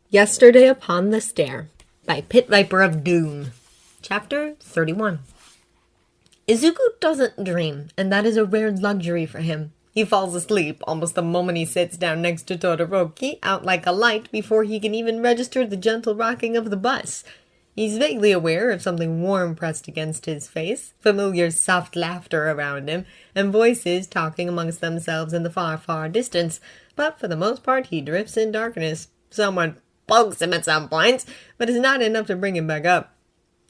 Yesterday Upon the Stair by Pit Viper of Doom. Chapter 31. Izuku doesn't dream, and that is a rare luxury for him. He falls asleep almost the moment he sits down next to Todoroki, out like a light before he can even register the gentle rocking of the bus. He's vaguely aware of something warm pressed against his face, familiar soft laughter around him, and voices talking amongst themselves in the far, far distance, but for the most part he drifts in darkness. Someone pokes him at some points, but is not enough to bring him back up.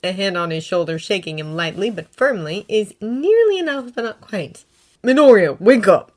A hand on his shoulder shaking him lightly but firmly is nearly enough but not quite. Midoriya, wake up!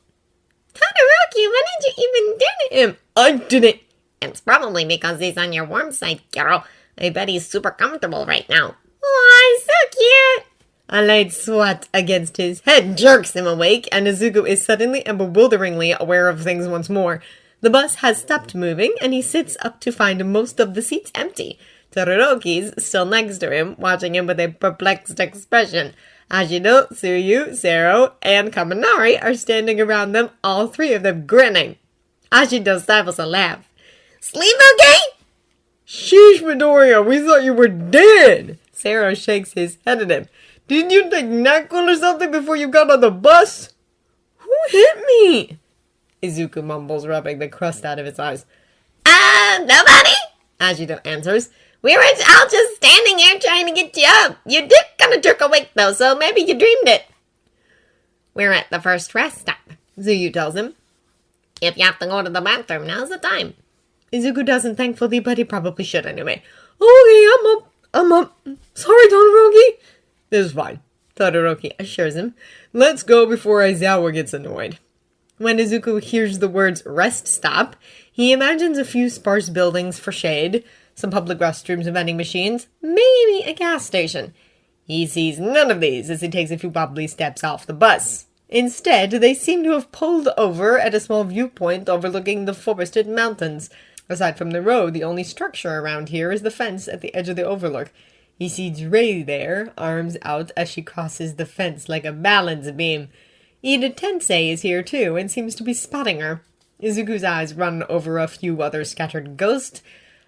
Todoroki, what did you even do to him? I didn't! It's probably because he's on your warm side, Kiro. I bet he's super comfortable right now. Aw, so cute! A light swat against his head jerks him awake, and Izuku is suddenly and bewilderingly aware of things once more. The bus has stopped moving, and he sits up to find most of the seats empty. Todoroki's still next to him, watching him with a perplexed expression. Ashido, Tsuyu, Sero, and Kaminari are standing around them, all three of them grinning. Ashido stifles a laugh. Sleep okay? Sheesh, Midoriya, we thought you were dead! Sero shakes his head at him. Didn't you take NyQuil or something before you got on the bus? Who hit me? Izuku mumbles, rubbing the crust out of his eyes. Nobody? Ashido answers. We were all just standing here trying to get you up. You did kind of jerk awake though, so maybe you dreamed it. We're at the first rest stop, Tsuyu tells him. If you have to go to the bathroom, now's the time. Izuku doesn't, thankfully, but he probably should anyway. Okay, I'm up. Sorry, Todoroki. This is fine, Todoroki assures him. Let's go before Aizawa gets annoyed. When Izuku hears the words rest stop, he imagines a few sparse buildings for shade, some public restrooms and vending machines, maybe a gas station. He sees none of these as he takes a few wobbly steps off the bus. Instead, they seem to have pulled over at a small viewpoint overlooking the forested mountains. Aside from the road, the only structure around here is the fence at the edge of the overlook. He sees Rei there, arms out as she crosses the fence like a balance beam. Ida Tensei is here too, and seems to be spotting her. Izuku's eyes run over a few other scattered ghosts,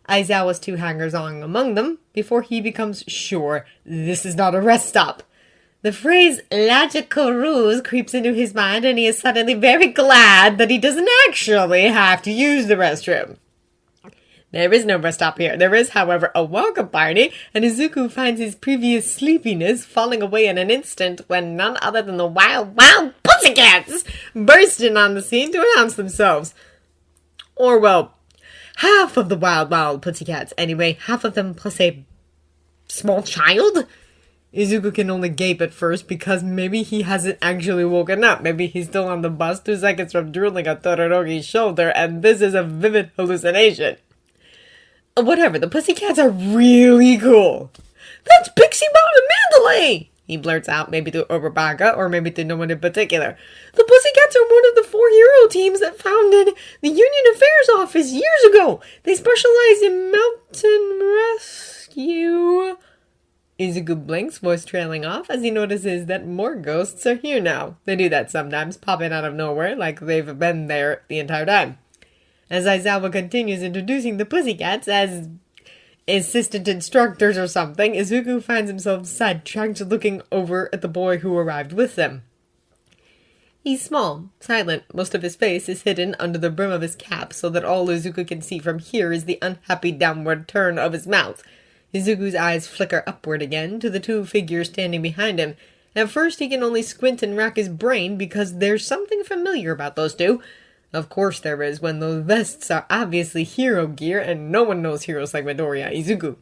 Aizawa's two hangers-on among them, before he becomes sure this is not a rest stop. The phrase logical ruse creeps into his mind, and he is suddenly very glad that he doesn't actually have to use the restroom. There is no rest stop here. There is, however, a welcome party, and Izuku finds his previous sleepiness falling away in an instant when none other than the wild, wild pussycats burst in on the scene to announce themselves. Or, well, half of the wild, wild pussycats. Anyway, half of them plus a small child? Izuku can only gape at first because maybe he hasn't actually woken up. Maybe he's still on the bus 2 seconds from drooling on Todoroki's shoulder, and this is a vivid hallucination. Whatever, the pussycats are really cool. That's Pixie Bot and Mandalay! He blurts out, maybe to Oberbaga, or maybe to no one in particular. The pussycats are one of the 4 hero teams that founded the Union Affairs Office years ago. They specialize in mountain rescue. Izuku blinks, voice trailing off, as he notices that more ghosts are here now. They do that sometimes, popping out of nowhere, like they've been there the entire time. As Aizawa continues introducing the pussycats as assistant instructors or something, Izuku finds himself sidetracked looking over at the boy who arrived with them. He's small, silent. Most of his face is hidden under the brim of his cap, so that all Izuku can see from here is the unhappy downward turn of his mouth. Izuku's eyes flicker upward again to the 2 figures standing behind him. At first he can only squint and rack his brain because there's something familiar about those 2. Of course there is, when those vests are obviously hero gear and no one knows heroes like Midoriya Izuku.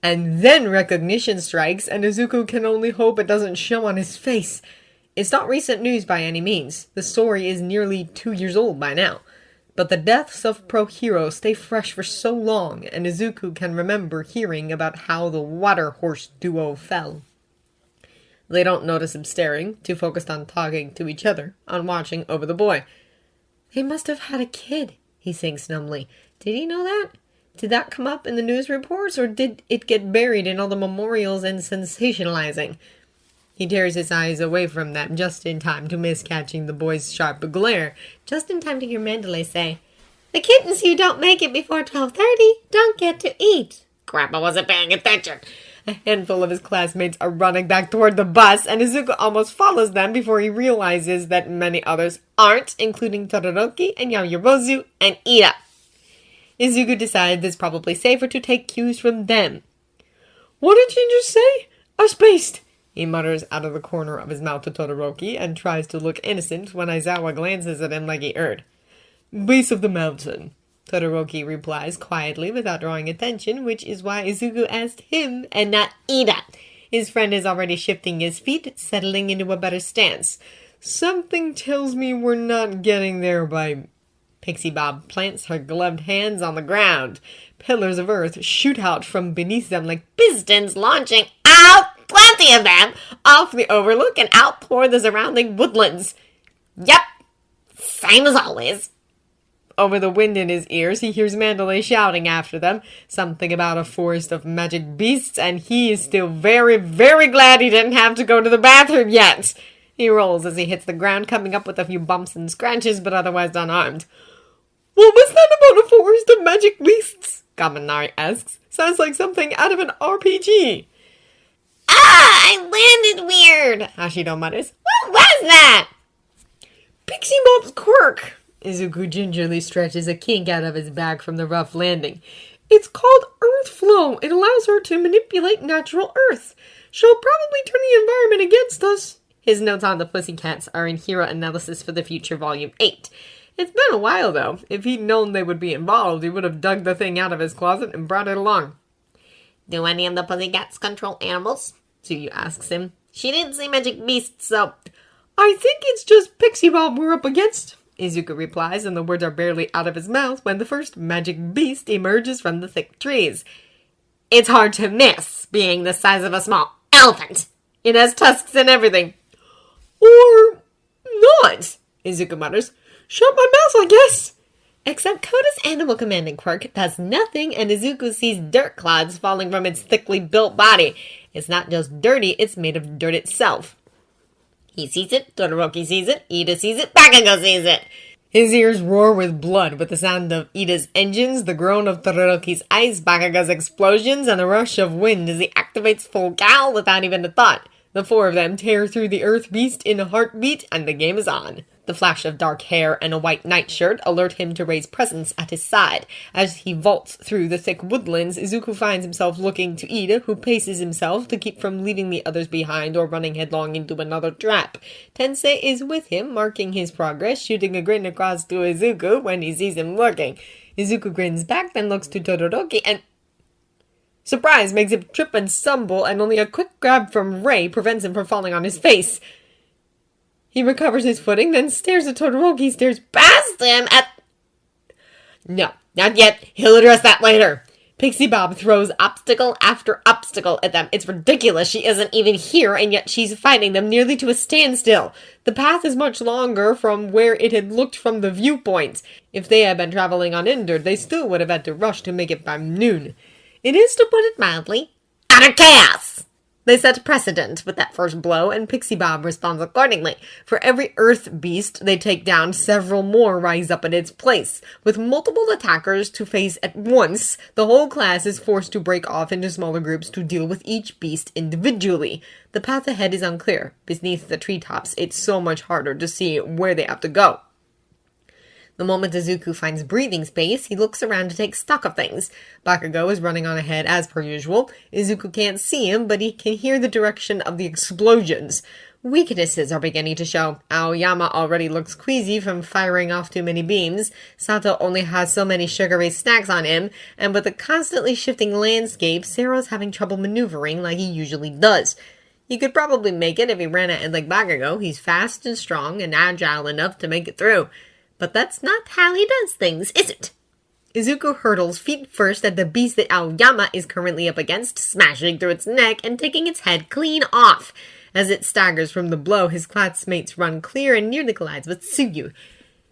And then recognition strikes, and Izuku can only hope it doesn't show on his face. It's not recent news by any means. The story is nearly 2 years old by now. But the deaths of pro heroes stay fresh for so long, and Izuku can remember hearing about how the water horse duo fell. They don't notice him staring, too focused on talking to each other, on watching over the boy. They must have had a kid, he thinks numbly. Did he know that? Did that come up in the news reports, or did it get buried in all the memorials and sensationalizing? He tears his eyes away from them just in time to miss catching the boy's sharp glare, just in time to hear Mandalay say, The kittens who don't make it before 12:30 don't get to eat. Grandpa wasn't paying attention. A handful of his classmates are running back toward the bus, and Izuku almost follows them before he realizes that many others aren't, including Todoroki and Yaoyorozu and Ida. Izuku decides it's probably safer to take cues from them. What did you just say? I spaced. He mutters out of the corner of his mouth to Todoroki and tries to look innocent when Aizawa glances at him like he erred. Base of the mountain. Todoroki replies quietly without drawing attention, which is why Izuku asked him and not Ida. His friend is already shifting his feet, settling into a better stance. Something tells me we're not getting there by... Pixie Bob plants her gloved hands on the ground. Pillars of earth shoot out from beneath them like Pistons launching out, plenty of them, off the overlook and outpour the surrounding woodlands. Yep, same as always. Over the wind in his ears, he hears Mandalay shouting after them, something about a forest of magic beasts, and he is still very, very glad he didn't have to go to the bathroom yet. He rolls as he hits the ground, coming up with a few bumps and scratches, but otherwise unharmed. What was that about a forest of magic beasts? Kaminari asks. Sounds like something out of an RPG. Ah, I landed weird, Hashido mutters. What was that? Pixie Bob's quirk. Izuku gingerly stretches a kink out of his back from the rough landing. It's called Earth Flow. It allows her to manipulate natural earth. She'll probably turn the environment against us. His notes on the Pussycats are in Hero Analysis for the Future Volume 8. It's been a while, though. If he'd known they would be involved, he would have dug the thing out of his closet and brought it along. Do any of the Pussycats control animals? Tsuyu asks him. She didn't say magic beasts, so... I think it's just Pixie Bob we're up against. Izuku replies, and the words are barely out of his mouth when the first magic beast emerges from the thick trees. It's hard to miss, being the size of a small elephant. It has tusks and everything. Or not, Izuku mutters. Shut my mouth, I guess. Except Koda's animal commanding quirk does nothing, and Izuku sees dirt clods falling from its thickly built body. It's not just dirty, it's made of dirt itself. He sees it, Todoroki sees it, Ida sees it, Bakugo sees it. His ears roar with blood, with the sound of Ida's engines, the groan of Todoroki's ice, Bakugo's explosions, and the rush of wind as he activates full gal without even a thought. The four of them tear through the earth beast in a heartbeat, and the game is on. The flash of dark hair and a white nightshirt alert him to Rei's presence at his side. As he vaults through the thick woodlands, Izuku finds himself looking to Ida, who paces himself to keep from leaving the others behind or running headlong into another trap. Tensei is with him, marking his progress, shooting a grin across to Izuku when he sees him looking. Izuku grins back, then looks to Todoroki, and... surprise makes him trip and stumble, and only a quick grab from Rei prevents him from falling on his face. He recovers his footing, then stares at Todoroki, stares past him at... No, not yet. He'll address that later. Pixie Bob throws obstacle after obstacle at them. It's ridiculous. She isn't even here, and yet she's fighting them nearly to a standstill. The path is much longer from where it had looked from the viewpoint. If they had been traveling uninjured, they still would have had to rush to make it by noon. It is, to put it mildly, utter chaos! They set precedent with that first blow, and Pixie Bob responds accordingly. For every earth beast they take down, several more rise up in its place. With multiple attackers to face at once, the whole class is forced to break off into smaller groups to deal with each beast individually. The path ahead is unclear. Beneath the treetops, it's so much harder to see where they have to go. The moment Izuku finds breathing space, he looks around to take stock of things. Bakugo is running on ahead as per usual. Izuku can't see him, but he can hear the direction of the explosions. Weaknesses are beginning to show. Aoyama already looks queasy from firing off too many beams. Sato only has so many sugary snacks on him, and with the constantly shifting landscape, Sero's having trouble maneuvering like he usually does. He could probably make it if he ran at it like Bakugo. He's fast and strong and agile enough to make it through. But that's not how he does things, is it? Izuku hurtles feet first at the beast that Aoyama is currently up against, smashing through its neck and taking its head clean off. As it staggers from the blow, his classmates run clear and nearly collides with Tsuyu.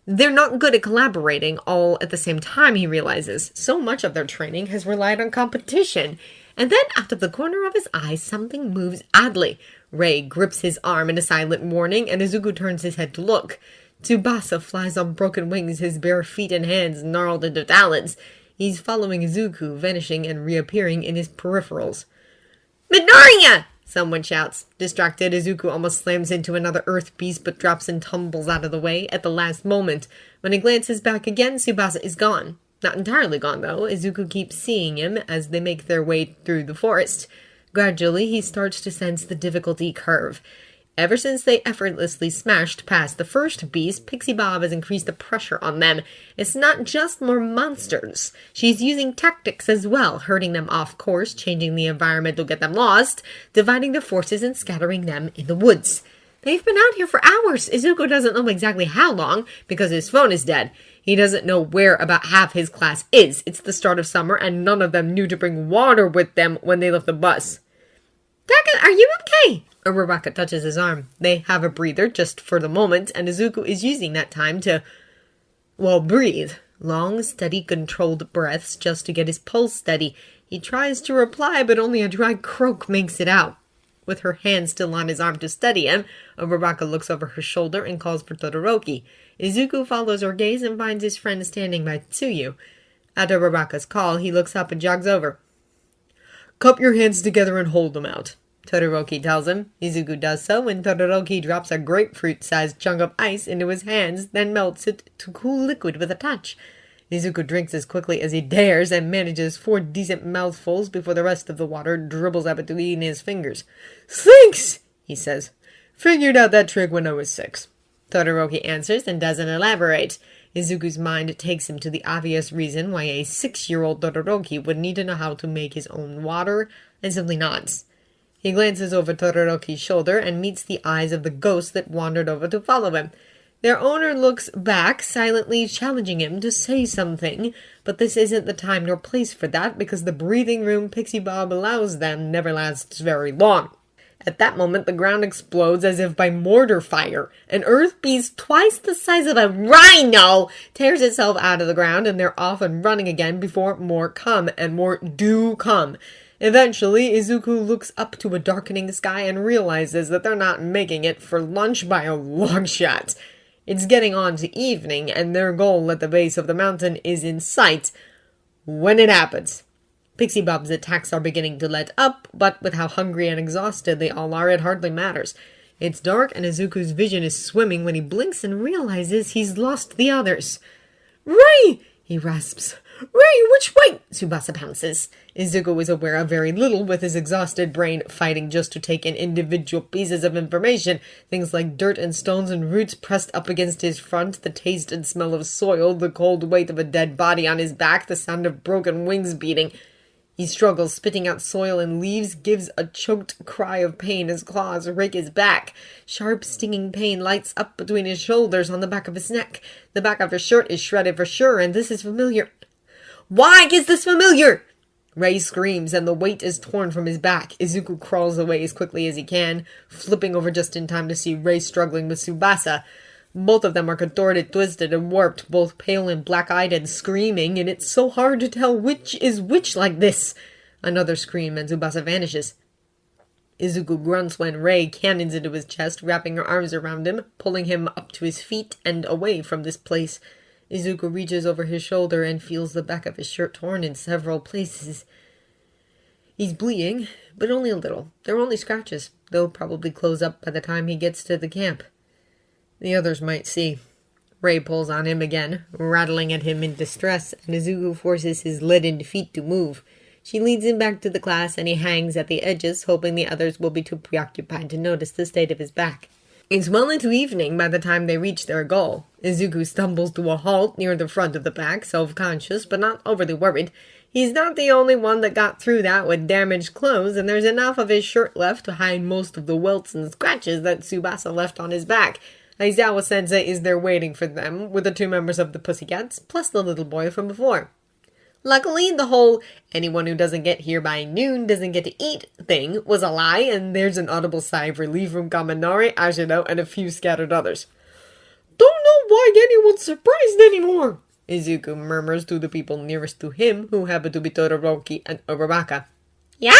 They're not good at collaborating all at the same time, he realizes. So much of their training has relied on competition. And then, out of the corner of his eye, something moves oddly. Rei grips his arm in a silent warning, and Izuku turns his head to look. Tsubasa flies on broken wings, his bare feet and hands gnarled into talons. He's following Izuku, vanishing and reappearing in his peripherals. Midoriya! Someone shouts. Distracted, Izuku almost slams into another earth beast but drops and tumbles out of the way at the last moment. When he glances back again, Tsubasa is gone. Not entirely gone, though. Izuku keeps seeing him as they make their way through the forest. Gradually, he starts to sense the difficulty curve. Ever since they effortlessly smashed past the first beast, Pixie Bob has increased the pressure on them. It's not just more monsters. She's using tactics as well, herding them off course, changing the environment to get them lost, dividing their forces and scattering them in the woods. They've been out here for hours. Izuku doesn't know exactly how long, because his phone is dead. He doesn't know where about half his class is. It's the start of summer, and none of them knew to bring water with them when they left the bus. Taka, are you okay? Uraraka touches his arm. They have a breather just for the moment, and Izuku is using that time to, breathe. Long, steady, controlled breaths just to get his pulse steady. He tries to reply, but only a dry croak makes it out. With her hand still on his arm to steady him, Uraraka looks over her shoulder and calls for Todoroki. Izuku follows her gaze and finds his friend standing by Tsuyu. At Uraraka's call, he looks up and jogs over. Cup your hands together and hold them out, Todoroki tells him. Izuku does so, and Todoroki drops a grapefruit-sized chunk of ice into his hands, then melts it to cool liquid with a touch. Izuku drinks as quickly as he dares and manages 4 decent mouthfuls before the rest of the water dribbles out between his fingers. Thanks, he says. Figured out that trick when I was 6. Todoroki answers and doesn't elaborate. Izuku's mind takes him to the obvious reason why a 6-year-old Todoroki would need to know how to make his own water, and simply nods. He glances over Todoroki's shoulder and meets the eyes of the ghost that wandered over to follow him. Their owner looks back, silently challenging him to say something, but this isn't the time nor place for that because the breathing room Pixie Bob allows them never lasts very long. At that moment, the ground explodes as if by mortar fire. An earth beast twice the size of a rhino tears itself out of the ground, and they're off and running again before more come, and more do come. Eventually, Izuku looks up to a darkening sky and realizes that they're not making it for lunch by a long shot. It's getting on to evening, and their goal at the base of the mountain is in sight when it happens. Pixie Bob's attacks are beginning to let up, but with how hungry and exhausted they all are, it hardly matters. It's dark, and Izuku's vision is swimming when he blinks and realizes he's lost the others. "Ray!" he rasps. "Ray, which way?" Tsubasa pounces. Izuku is aware of very little, with his exhausted brain fighting just to take in individual pieces of information. Things like dirt and stones and roots pressed up against his front, the taste and smell of soil, the cold weight of a dead body on his back, the sound of broken wings beating. He struggles, spitting out soil and leaves, gives a choked cry of pain as claws rake his back. Sharp, stinging pain lights up between his shoulders on the back of his neck. The back of his shirt is shredded for sure, and this is familiar. Why is this familiar? Ray screams, and the weight is torn from his back. Izuku crawls away as quickly as he can, flipping over just in time to see Ray struggling with Tsubasa. Both of them are contorted, twisted, and warped, both pale and black-eyed and screaming, and it's so hard to tell which is which like this. Another scream, and Tsubasa vanishes. Izuku grunts when Ray cannons into his chest, wrapping her arms around him, pulling him up to his feet and away from this place. Izuku reaches over his shoulder and feels the back of his shirt torn in several places. He's bleeding, but only a little. They're only scratches. They'll probably close up by the time he gets to the camp. The others might see. Ray pulls on him again, rattling at him in distress, and Izuku forces his leaden feet to move. She leads him back to the class, and he hangs at the edges, hoping the others will be too preoccupied to notice the state of his back. It's well into evening by the time they reach their goal. Izuku stumbles to a halt near the front of the pack, self-conscious, but not overly worried. He's not the only one that got through that with damaged clothes, and there's enough of his shirt left to hide most of the welts and scratches that Tsubasa left on his back. Aizawa-sensei is there waiting for them, with the 2 members of the Pussycats, plus the little boy from before. Luckily, the whole anyone who doesn't get here by noon doesn't get to eat thing was a lie, and there's an audible sigh of relief from Kaminari, Ashino, and a few scattered others. "Don't know why anyone's surprised anymore," Izuku murmurs to the people nearest to him, who happen to be Todoroki and Uraraka. "Yeah,"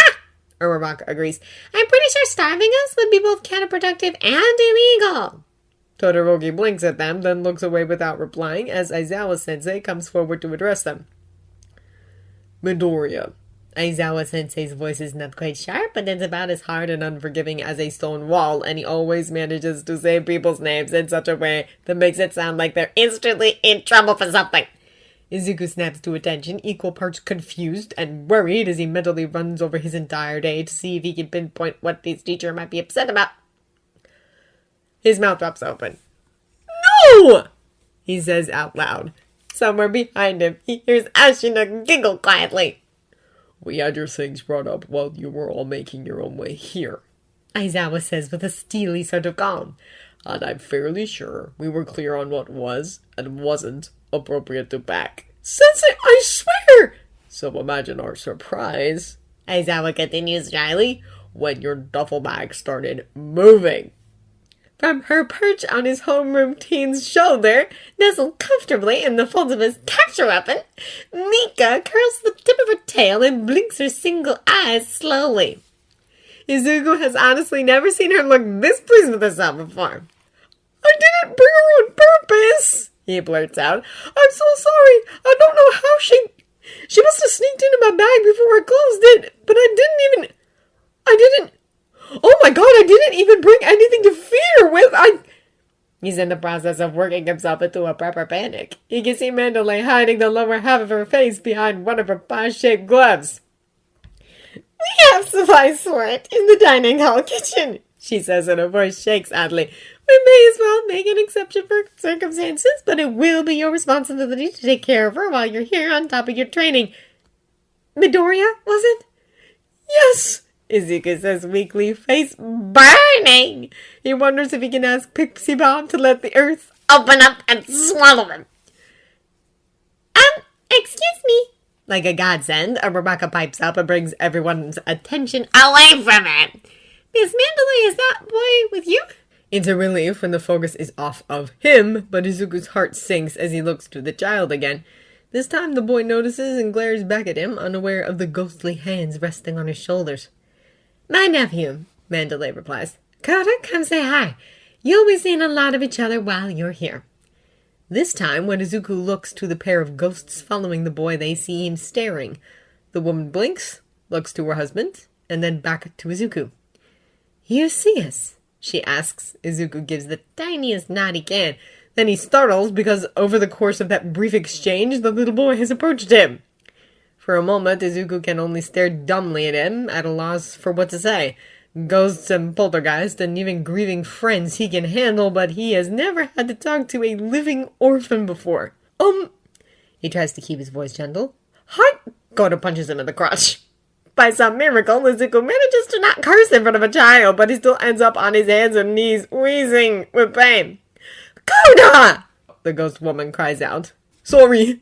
Uraraka agrees. "I'm pretty sure starving us would be both counterproductive and illegal." Todoroki blinks at them, then looks away without replying as Aizawa-sensei comes forward to address them. Midoriya. Aizawa-sensei's voice is not quite sharp, but it's about as hard and unforgiving as a stone wall, and he always manages to say people's names in such a way that makes it sound like they're instantly in trouble for something. Izuku snaps to attention, equal parts confused and worried as he mentally runs over his entire day to see if he can pinpoint what his teacher might be upset about. His mouth drops open. "No!" he says out loud. Somewhere behind him, he hears Ashina giggle quietly. "We had your things brought up while you were all making your own way here," Aizawa says with a steely sort of calm. "And I'm fairly sure we were clear on what was and wasn't appropriate to pack." "Sensei, I swear!" "So imagine our surprise," Aizawa continues dryly, "when your duffel bag started moving." From her perch on his homeroom teen's shoulder, nestled comfortably in the folds of his capture weapon, Mika curls the tip of her tail and blinks her single eyes slowly. Izuku has honestly never seen her look this pleased with herself before. "I didn't bring her on purpose," he blurts out. "I'm so sorry. I don't know how she must have sneaked into my bag before I closed it, but I didn't oh my god, I didn't even bring anything to feed her with. He's in the process of working himself into a proper panic. He can see Mandalay hiding the lower half of her face behind one of her pie-shaped gloves. "We have supplies for it in the dining hall kitchen," she says, and her voice shakes oddly. "We may as well make an exception for circumstances, but it will be your responsibility to take care of her while you're here on top of your training." "Midoriya, was it?" "Yes," Izuku says weakly, face burning. He wonders if he can ask Pixie Bomb to let the earth open up and swallow him. Excuse me." Like a godsend, a Rebecca pipes up and brings everyone's attention away from him. "Miss Mandalay, is that boy with you?" It's a relief when the focus is off of him, but Izuku's heart sinks as he looks to the child again. This time the boy notices and glares back at him, unaware of the ghostly hands resting on his shoulders. "My nephew," Mandalay replies. "Kota, come say hi. You'll be seeing a lot of each other while you're here." This time, when Izuku looks to the pair of ghosts following the boy, they see him staring. The woman blinks, looks to her husband, and then back to Izuku. "You see us?" she asks. Izuku gives the tiniest nod he can. Then he startles because over the course of that brief exchange, the little boy has approached him. For a moment, Izuku can only stare dumbly at him, at a loss for what to say. Ghosts and poltergeists and even grieving friends he can handle, but he has never had to talk to a living orphan before. He tries to keep his voice gentle. "Hi!" Kota punches him in the crotch. By some miracle, Izuku manages to not curse in front of a child, but he still ends up on his hands and knees, wheezing with pain. "Kota!" the ghost woman cries out. Sorry.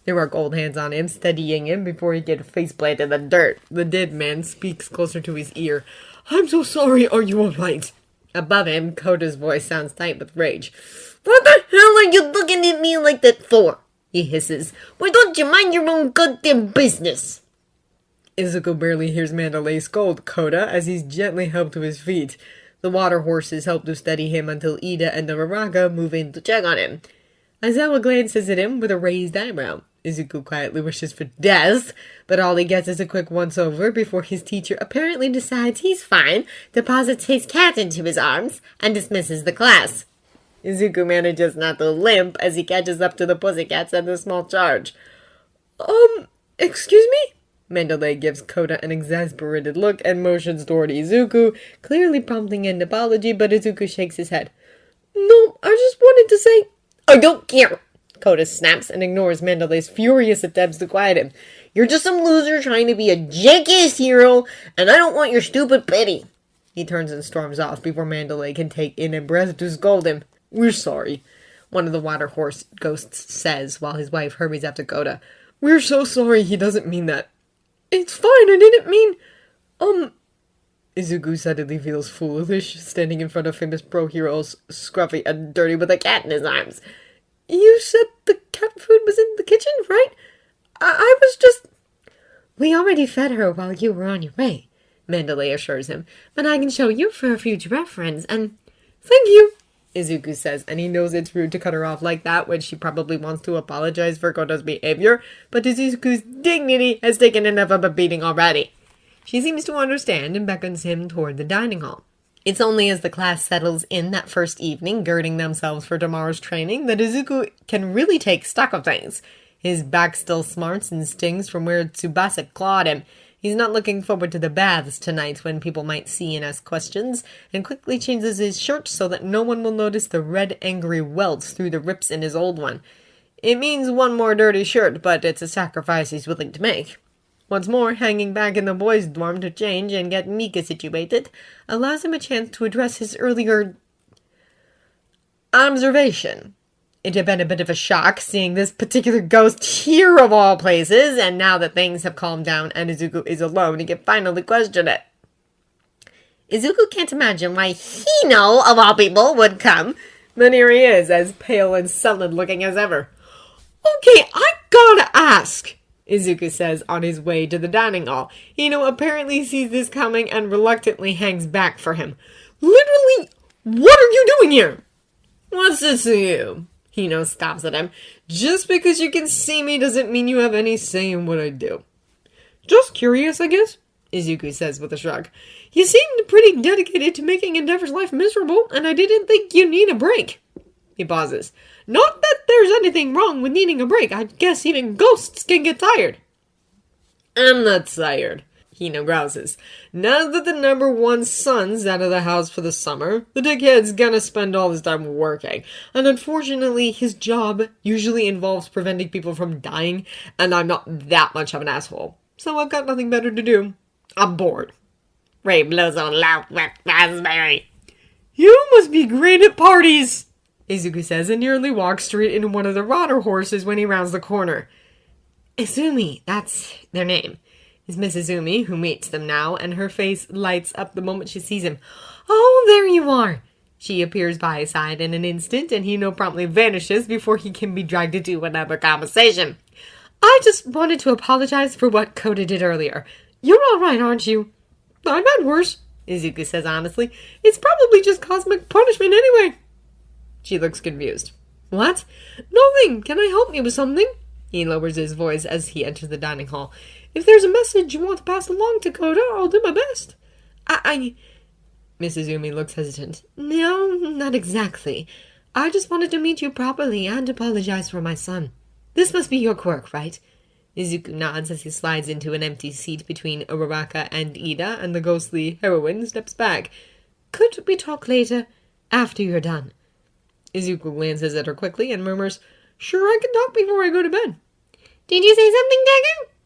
There are cold hands on him, steadying him before he gets faceplanted in the dirt. The dead man speaks closer to his ear. "I'm so sorry. Are you alright?" Above him, Kota's voice sounds tight with rage. "What the hell are you looking at me like that for?" he hisses. "Why don't you mind your own goddamn business?" Izuku barely hears Mandalay scold Kota as he's gently helped to his feet. The water horses help to steady him until Ida and the Maraga move in to check on him. Aizawa glances at him with a raised eyebrow. Izuku quietly wishes for death, but all he gets is a quick once-over before his teacher apparently decides he's fine, deposits his cat into his arms, and dismisses the class. Izuku manages not to limp as he catches up to the pussycats and the small charge. Excuse me?" Mandalay gives Kota an exasperated look and motions toward Izuku, clearly prompting an apology, but Izuku shakes his head. "No, I just wanted to say—" "I don't care!" Kota snaps and ignores Mandalay's furious attempts to quiet him. "You're just some loser trying to be a jankiest hero, and I don't want your stupid pity." He turns and storms off before Mandalay can take in a breath to scold him. "We're sorry," one of the water horse ghosts says while his wife hurries after Kota. "We're so sorry. He doesn't mean that." "It's fine. I didn't mean... Izuku suddenly feels foolish, standing in front of famous pro heroes, scruffy and dirty with a cat in his arms. "You said the cat food was in the kitchen, right? I was just..." "We already fed her while you were on your way," Mandalay assures him. "But I can show you for a future reference, and..." "Thank you." Izuku says, and he knows it's rude to cut her off like that when she probably wants to apologize for Koto's behavior, but Izuku's dignity has taken enough of a beating already. She seems to understand and beckons him toward the dining hall. It's only as the class settles in that first evening, girding themselves for tomorrow's training, that Izuku can really take stock of things. His back still smarts and stings from where Tsubasa clawed him. He's not looking forward to the baths tonight when people might see and ask questions, and quickly changes his shirt so that no one will notice the red angry welts through the rips in his old one. It means one more dirty shirt, but it's a sacrifice he's willing to make. What's more, hanging back in the boys' dorm to change and get Mika situated allows him a chance to address his earlier observation. It had been a bit of a shock seeing this particular ghost here of all places, and now that things have calmed down and Izuku is alone, he can finally question it. Izuku can't imagine why Hino, of all people, would come. Then here he is, as pale and sullen looking as ever. Okay, I gotta ask, Izuku says on his way to the dining hall. Hino apparently sees this coming and reluctantly hangs back for him. Literally, what are you doing here? What's this to you? Hino stops at him. Just because you can see me doesn't mean you have any say in what I do. Just curious, I guess, Izuku says with a shrug. You seemed pretty dedicated to making Endeavor's life miserable, and I didn't think you need a break. He pauses. Not that there's anything wrong with needing a break. I guess even ghosts can get tired. I'm not tired, Hino grouses. Now that the number one son's out of the house for the summer, the dickhead's gonna spend all his time working. And unfortunately, his job usually involves preventing people from dying, and I'm not that much of an asshole. So I've got nothing better to do. I'm bored. Ray blows on loud wet raspberry. You must be great at parties, Izuku says, and nearly walks straight into one of the rotter horses when he rounds the corner. Izumi, that's their name, is Miss Izumi, who meets them now, and her face lights up the moment she sees him. Oh, there you are! She appears by his side in an instant, and Hino promptly vanishes before he can be dragged into another conversation. I just wanted to apologize for what Kota did earlier. You're alright, aren't you? I've had worse, Izuku says honestly. It's probably just cosmic punishment anyway. She looks confused. What? Nothing! Can I help you with something? He lowers his voice as he enters the dining hall. If there's a message you want to pass along to Kota, I'll do my best. Mrs. Izumi looks hesitant. No, not exactly. I just wanted to meet you properly and apologize for my son. This must be your quirk, right? Izuku nods as he slides into an empty seat between Uraraka and Ida, and the ghostly heroine steps back. Could we talk later? After you're done. Izuku glances at her quickly and murmurs, Sure, I can talk before I go to bed. Did you say something,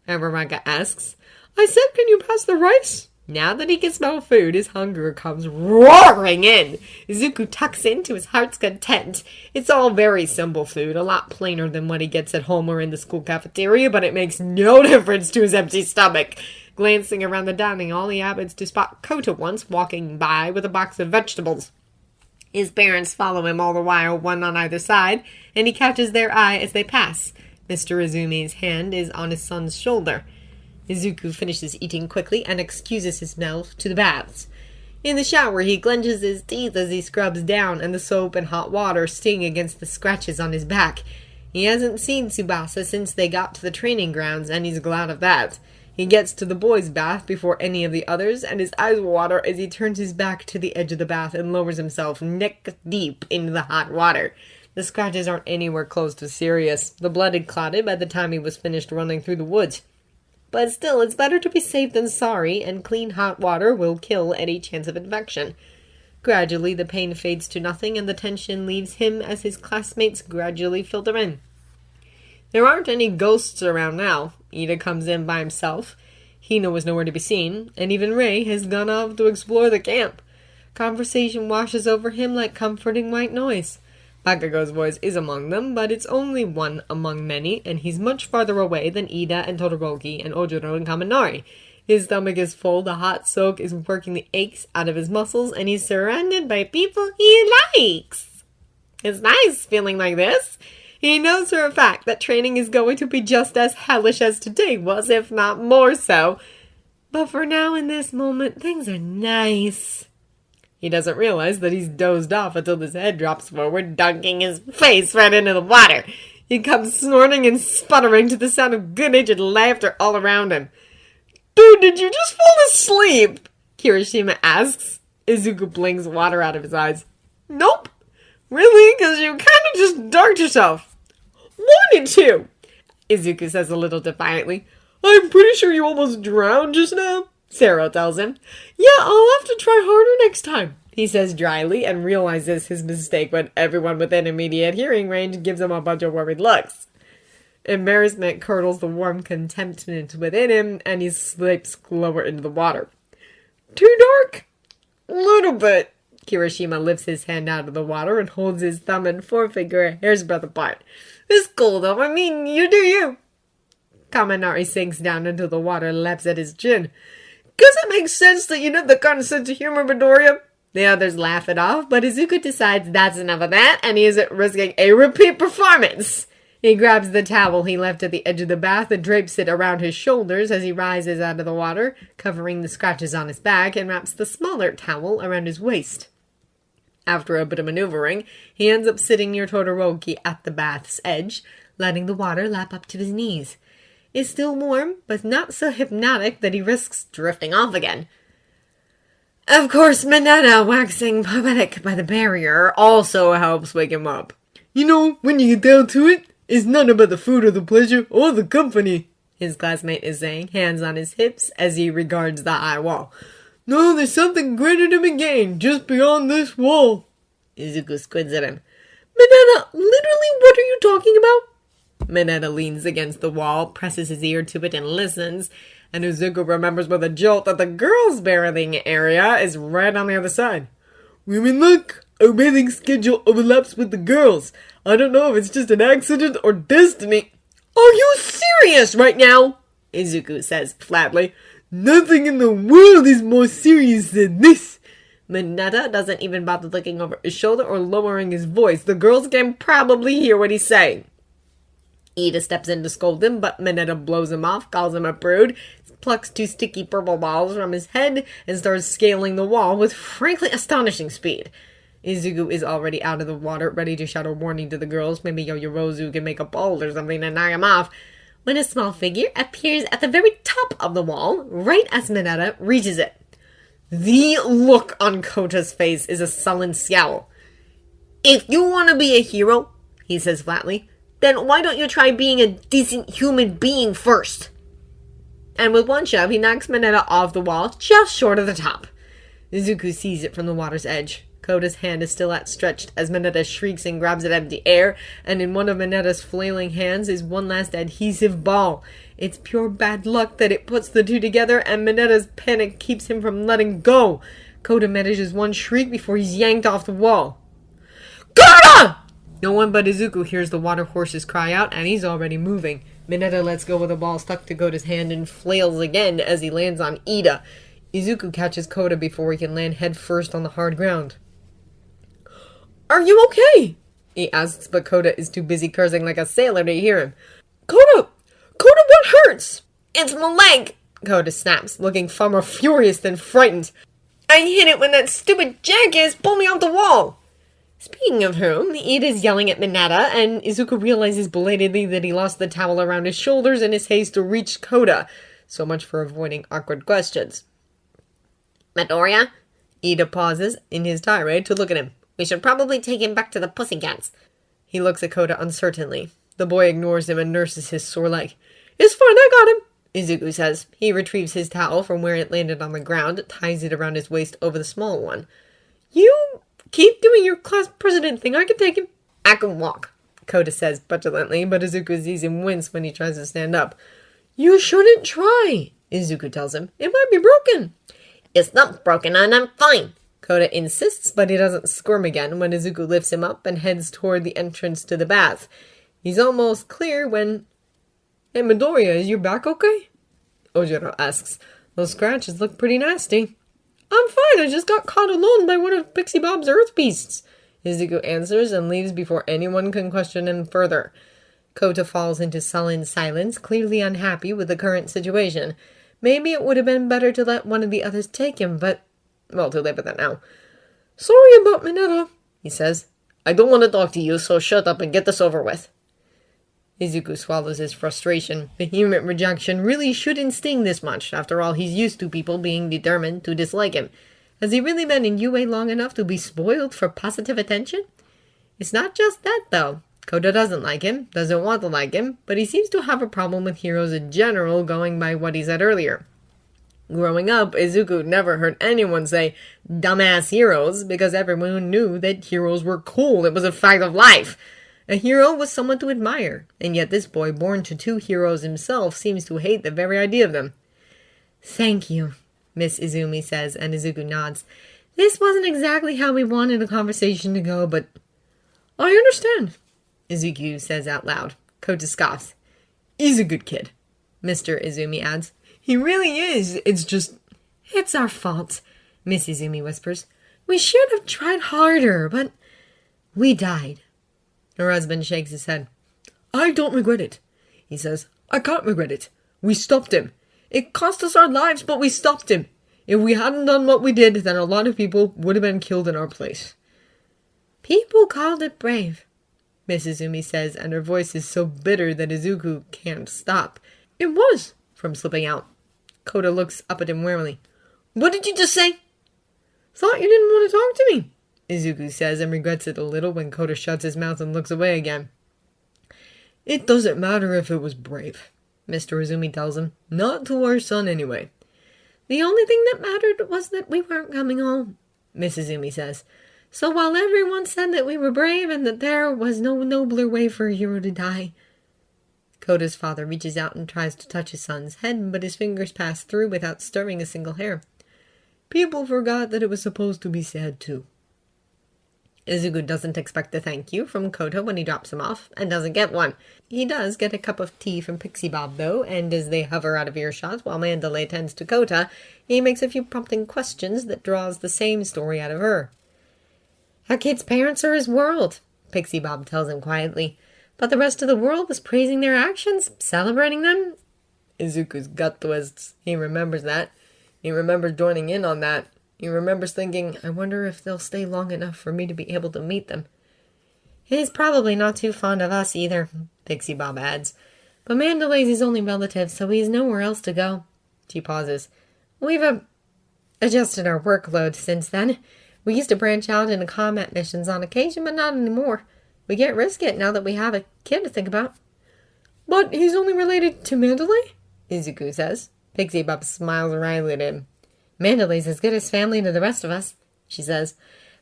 Dagger? Uraraka asks. I said, can you pass the rice? Now that he can smell food, his hunger comes roaring in. Izuku tucks into his heart's content. It's all very simple food, a lot plainer than what he gets at home or in the school cafeteria, but it makes no difference to his empty stomach. Glancing around the dining hall, he happens to spot Kota once walking by with a box of vegetables. His parents follow him all the while, one on either side, and he catches their eye as they pass. Mr. Izumi's hand is on his son's shoulder. Izuku finishes eating quickly and excuses himself to the baths. In the shower, he clenches his teeth as he scrubs down, and the soap and hot water sting against the scratches on his back. He hasn't seen Tsubasa since they got to the training grounds, and he's glad of that. He gets to the boys' bath before any of the others, and his eyes water as he turns his back to the edge of the bath and lowers himself neck-deep into the hot water. The scratches aren't anywhere close to serious. The blood had clotted by the time he was finished running through the woods. But still, it's better to be safe than sorry, and clean hot water will kill any chance of infection. Gradually, the pain fades to nothing, and the tension leaves him as his classmates gradually filter in. There aren't any ghosts around now. Ida comes in by himself. Hino was nowhere to be seen, and even Rei has gone off to explore the camp. Conversation washes over him like comforting white noise. Bakugo's voice is among them, but it's only one among many, and he's much farther away than Ida and Todoroki and Ojiro and Kaminari. His stomach is full, the hot soak is working the aches out of his muscles, and he's surrounded by people he likes. It's nice feeling like this. He knows for a fact that training is going to be just as hellish as today was, if not more so. But for now, in this moment, things are nice. He doesn't realize that he's dozed off until his head drops forward, dunking his face right into the water. He comes snorting and sputtering to the sound of good-natured laughter all around him. "Dude, did you just fall asleep?" Kirishima asks. Izuku blinks water out of his eyes. "Nope." "Really? Because you kind of just darked yourself." "Wanted to," Izuku says a little defiantly. "I'm pretty sure you almost drowned just now," Sero tells him. "Yeah, I'll have to try harder next time," he says dryly, and realizes his mistake when everyone within immediate hearing range gives him a bunch of worried looks. Embarrassment curdles the warm contentment within him, and he slips lower into the water. "Too dark?" "Little bit." Kirishima lifts his hand out of the water and holds his thumb and forefinger a hair's breadth apart. "It's cool though, I mean, you do you." Kaminari sinks down into the water and laps at his chin. "Guess it makes sense that you have the kind of sense of humor, Midoriya." The others laugh it off, but Izuku decides that's enough of that, and he isn't risking a repeat performance. He grabs the towel he left at the edge of the bath and drapes it around his shoulders as he rises out of the water, covering the scratches on his back, and wraps the smaller towel around his waist. After a bit of maneuvering, he ends up sitting near Todoroki at the bath's edge, letting the water lap up to his knees. It's still warm, but not so hypnotic that he risks drifting off again. Of course, Mineta, waxing poetic by the barrier, also helps wake him up. "You know, when you get down to it, it's not about the food or the pleasure or the company," his classmate is saying, hands on his hips as he regards the high wall. "No, there's something greater to be gained just beyond this wall." Izuku squids at him. "Mineta, literally, what are you talking about?" Mineta leans against the wall, presses his ear to it, and listens. And Izuku remembers with a jolt that the girls' bathing area is right on the other side. "We're in luck. Our bathing schedule overlaps with the girls. I don't know if it's just an accident or destiny." "Are you serious right now?" Izuku says flatly. "Nothing in the world is more serious than this." Mineta doesn't even bother looking over his shoulder or lowering his voice. The girls can probably hear what he's saying. Ida steps in to scold him, but Mineta blows him off, calls him a prude, plucks 2 sticky purple balls from his head, and starts scaling the wall with frankly astonishing speed. Izuku is already out of the water, ready to shout a warning to the girls. Maybe Yorozu can make a bolt or something to knock him off, when a small figure appears at the very top of the wall, right as Mineta reaches it. The look on Kota's face is a sullen scowl. "If you want to be a hero," he says flatly, "then why don't you try being a decent human being first?" And with one shove, he knocks Mineta off the wall, just short of the top. Izuku sees it from the water's edge. Kota's hand is still outstretched as Mineta shrieks and grabs it out of the air, and in one of Mineta's flailing hands is one last adhesive ball. It's pure bad luck that it puts the two together, and Mineta's panic keeps him from letting go. Kota manages one shriek before he's yanked off the wall. "Kota!" No one but Izuku hears the water horses cry out, and he's already moving. Mineta lets go of the ball stuck to Kota's hand and flails again as he lands on Ida. Izuku catches Kota before he can land head first on the hard ground. "Are you okay?" he asks, but Kota is too busy cursing like a sailor to hear him. "Kota! Kota, what hurts?" "It's my leg," Kota snaps, looking far more furious than frightened. "I hit it when that stupid jackass pulled me off the wall." Speaking of whom, Ida's yelling at Mineta, and Izuku realizes belatedly that he lost the towel around his shoulders in his haste to reach Kota. So much for avoiding awkward questions. "Midoriya?" Ida pauses in his tirade to look at him. "We should probably take him back to the Pussycats." He looks at Kota uncertainly. The boy ignores him and nurses his sore leg. "It's fine, I got him," Izuku says. He retrieves his towel from where it landed on the ground, ties it around his waist over the small one. "You keep doing your class president thing, I can take him." "I can walk," Kota says petulantly, but Izuku sees him wince when he tries to stand up. "You shouldn't try," Izuku tells him. "It might be broken." "It's not broken and I'm fine," Kota insists, but he doesn't squirm again when Izuku lifts him up and heads toward the entrance to the bath. He's almost clear when... "Hey, Midoriya, is your back okay?" Ojiro asks. "Those scratches look pretty nasty." "I'm fine, I just got caught alone by one of Pixie Bob's earth beasts," Izuku answers and leaves before anyone can question him further. Kota falls into sullen silence, clearly unhappy with the current situation. Maybe it would have been better to let one of the others take him, but... well, too late for that now. Sorry about Mineta, he says. I don't want to talk to you, so shut up and get this over with. Izuku swallows his frustration. Vehement rejection really shouldn't sting this much. After all, he's used to people being determined to dislike him. Has he really been in UA long enough to be spoiled for positive attention? It's not just that, though. Kota doesn't like him, doesn't want to like him, but he seems to have a problem with heroes in general, going by what he said earlier. Growing up, Izuku never heard anyone say, dumbass heroes, because everyone knew that heroes were cool. It was a fact of life. A hero was someone to admire, and yet this boy, born to two heroes himself, seems to hate the very idea of them. Thank you, Miss Izumi says, and Izuku nods. This wasn't exactly how we wanted the conversation to go, but I understand, Izuku says out loud. Kota scoffs. He's a good kid, Mr. Izumi adds. He really is. It's our fault, Miss Izumi whispers. We should have tried harder, but we died. Her husband shakes his head. I don't regret it, he says. I can't regret it. We stopped him. It cost us our lives, but we stopped him. If we hadn't done what we did, then a lot of people would have been killed in our place. People called it brave, Miss Izumi says, and her voice is so bitter that Izuku can't stop. It was, from slipping out. Kota looks up at him warily. What did you just say? Thought you didn't want to talk to me, Izuku says, and regrets it a little when Kota shuts his mouth and looks away again. It doesn't matter if it was brave, Mr. Izumi tells him. Not to our son, anyway. The only thing that mattered was that we weren't coming home, Miss Izumi says. So while everyone said that we were brave and that there was no nobler way for a hero to die... Kota's father reaches out and tries to touch his son's head, but his fingers pass through without stirring a single hair. People forgot that it was supposed to be sad, too. Izuku doesn't expect a thank you from Kota when he drops him off, and doesn't get one. He does get a cup of tea from Pixie Bob, though, and as they hover out of earshot while Mandalay tends to Kota, he makes a few prompting questions that draws the same story out of her. Our kid's parents are his world, Pixie Bob tells him quietly. But the rest of the world was praising their actions, celebrating them. Izuku's gut twists. He remembers that. He remembers joining in on that. He remembers thinking, I wonder if they'll stay long enough for me to be able to meet them. He's probably not too fond of us either, Pixie Bob adds. But Mandalay's his only relative, so he has nowhere else to go. She pauses. We've adjusted our workload since then. We used to branch out into combat missions on occasion, but not anymore. We can't risk it now that we have a kid to think about. But he's only related to Mandalay? Izuku says. Pixie Bob smiles wryly at him. Mandalay's as good as family to the rest of us, she says.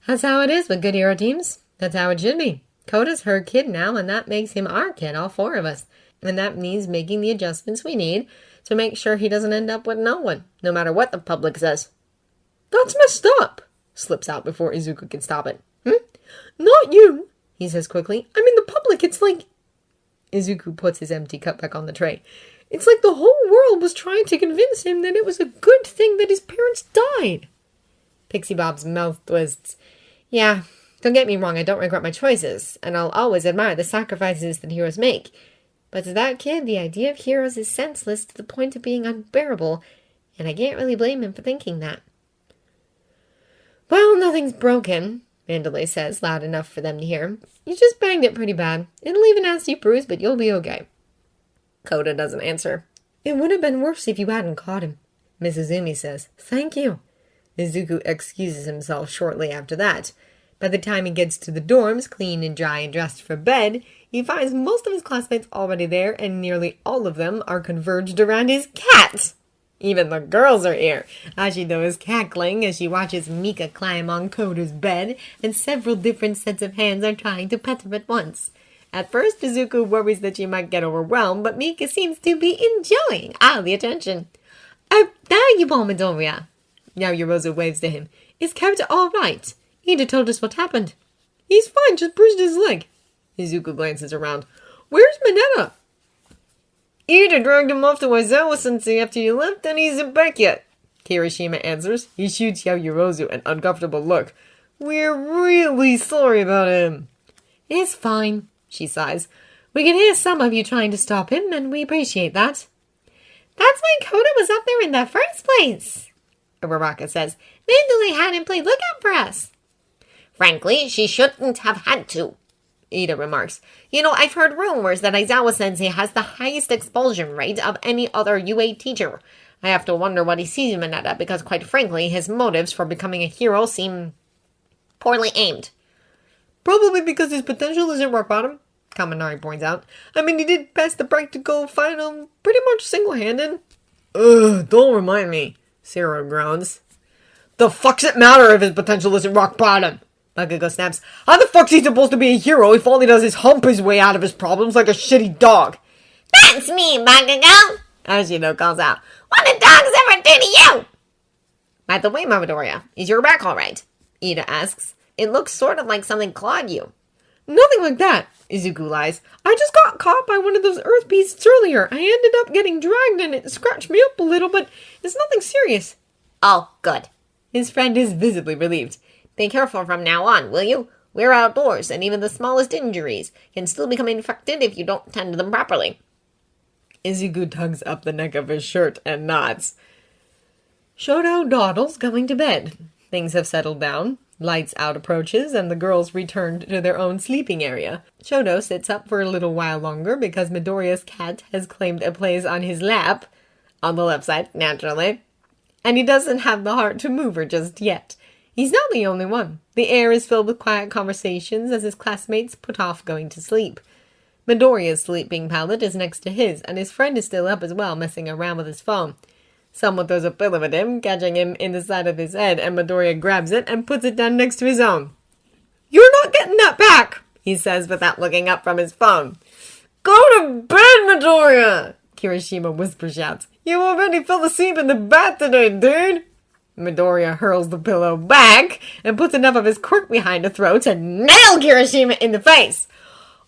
That's how it is with good hero teams. That's how it should be. Kota's her kid now, and that makes him our kid, all four of us. And that means making the adjustments we need to make sure he doesn't end up with no one, no matter what the public says. That's messed up, slips out before Izuku can stop it. Not you, he says quickly. I mean the public, it's like... Izuku puts his empty cup back on the tray. It's like the whole world was trying to convince him that it was a good thing that his parents died. Pixie Bob's mouth twists. Yeah, don't get me wrong, I don't regret my choices, and I'll always admire the sacrifices that heroes make. But to that kid, the idea of heroes is senseless to the point of being unbearable, and I can't really blame him for thinking that. Well, nothing's broken, Mandalay says, loud enough for them to hear. You just banged it pretty bad. It'll leave a nasty bruise, but you'll be okay. Kota doesn't answer. It would have been worse if you hadn't caught him, Mrs. Izumi says. Thank you. Izuku excuses himself shortly after that. By the time he gets to the dorms, clean and dry and dressed for bed, he finds most of his classmates already there, and nearly all of them are converged around his cat. Even the girls are here. Ashido is cackling as she watches Mika climb on Kota's bed, and several different sets of hands are trying to pet him at once. At first, Izuku worries that she might get overwhelmed, but Mika seems to be enjoying all the attention. Oh, there you are, Midoriya. Now Yorozu waves to him. Is Kota all right? Ida told us what happened. He's fine, just bruised his leg. Izuku glances around. Where's Mineta? Ida dragged him off to Aizawa-sensei after you left, and he isn't back yet. Kirishima answers. He shoots Yorozu an uncomfortable look. We're really sorry about him. It's fine, she sighs. We can hear some of you trying to stop him, and we appreciate that. That's why Kota was up there in the first place, Uraraka says. Mandalay had him play lookout for us. Frankly, she shouldn't have had to, Ida remarks. You know, I've heard rumors that Aizawa-sensei has the highest expulsion rate of any other UA teacher. I have to wonder what he sees in Mineta, because quite frankly, his motives for becoming a hero seem poorly aimed. Probably because his potential isn't rock bottom, Kaminari points out. I mean, he did pass the practical final pretty much single-handed. Ugh, don't remind me, Zero groans. The fuck's it matter if his potential isn't rock bottom? Bakugo snaps. How the fuck's he supposed to be a hero if all he does is hump his way out of his problems like a shitty dog? That's me, Bakugo! Ashino calls out. What did dogs ever do to you? By the way, Midoriya, is your back alright? Ida asks. It looks sort of like something clawed you. Nothing like that, Izuku lies. I just got caught by one of those earth beasts earlier. I ended up getting dragged and it scratched me up a little, but it's nothing serious. Oh, good. His friend is visibly relieved. Be careful from now on, will you? We're outdoors, and even the smallest injuries can still become infected if you don't tend to them properly. Izuku tugs up the neck of his shirt and nods. Shoto dawdles going to bed. Things have settled down. Lights out approaches, and the girls returned to their own sleeping area. Shoto sits up for a little while longer because Midoriya's cat has claimed a place on his lap. On the left side, naturally. And he doesn't have the heart to move her just yet. He's not the only one. The air is filled with quiet conversations as his classmates put off going to sleep. Midoriya's sleeping pallet is next to his, and his friend is still up as well, messing around with his phone. Someone throws a pillow at him, catching him in the side of his head, and Midoriya grabs it and puts it down next to his own. You're not getting that back, he says without looking up from his phone. Go to bed, Midoriya, Kirishima whisper shouts. You already fell asleep in the bath today, dude. Midoriya hurls the pillow back and puts enough of his quirk behind the throat to nail Kirishima in the face.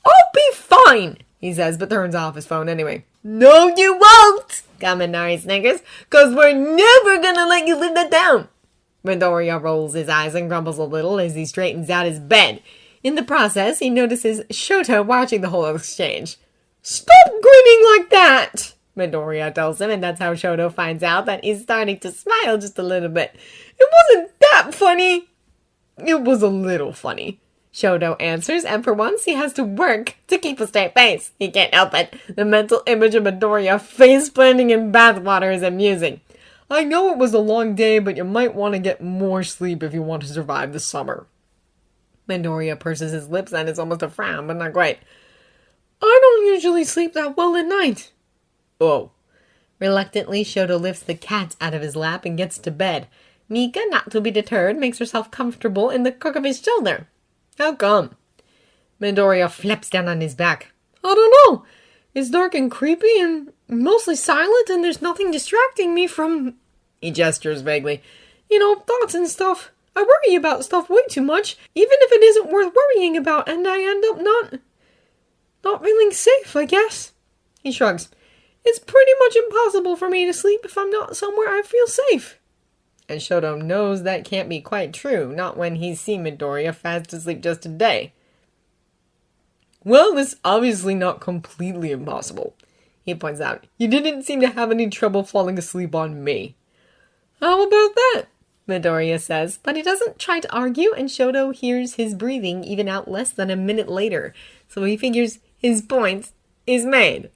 I'll be fine, he says, but turns off his phone anyway. No, you won't, Kaminari snickers, 'cause we're never gonna let you live that down. Midoriya rolls his eyes and grumbles a little as he straightens out his bed. In the process, he notices Shoto watching the whole exchange. Stop grinning like that, Midoriya tells him, and that's how Shoto finds out that he's starting to smile just a little bit. It wasn't that funny. It was a little funny, Shoto answers, and for once he has to work to keep a straight face. He can't help it. The mental image of Midoriya face-planting in bathwater is amusing. I know it was a long day, but you might want to get more sleep if you want to survive the summer. Midoriya purses his lips and it's almost a frown, but not quite. I don't usually sleep that well at night. Oh. Reluctantly, Shoto lifts the cat out of his lap and gets to bed. Mika, not to be deterred, makes herself comfortable in the crook of his shoulder. How come? Midoriya flaps down on his back. I don't know. It's dark and creepy and mostly silent, and there's nothing distracting me from... He gestures vaguely. You know, thoughts and stuff. I worry about stuff way too much, even if it isn't worth worrying about, and I end up not feeling safe, I guess. He shrugs. It's pretty much impossible for me to sleep if I'm not somewhere I feel safe. And Shoto knows that can't be quite true, not when he's seen Midoriya fast asleep just today. Well, it's obviously not completely impossible, he points out. You didn't seem to have any trouble falling asleep on me. How about that? Midoriya says, but he doesn't try to argue, and Shoto hears his breathing even out less than a minute later, so he figures his point is made.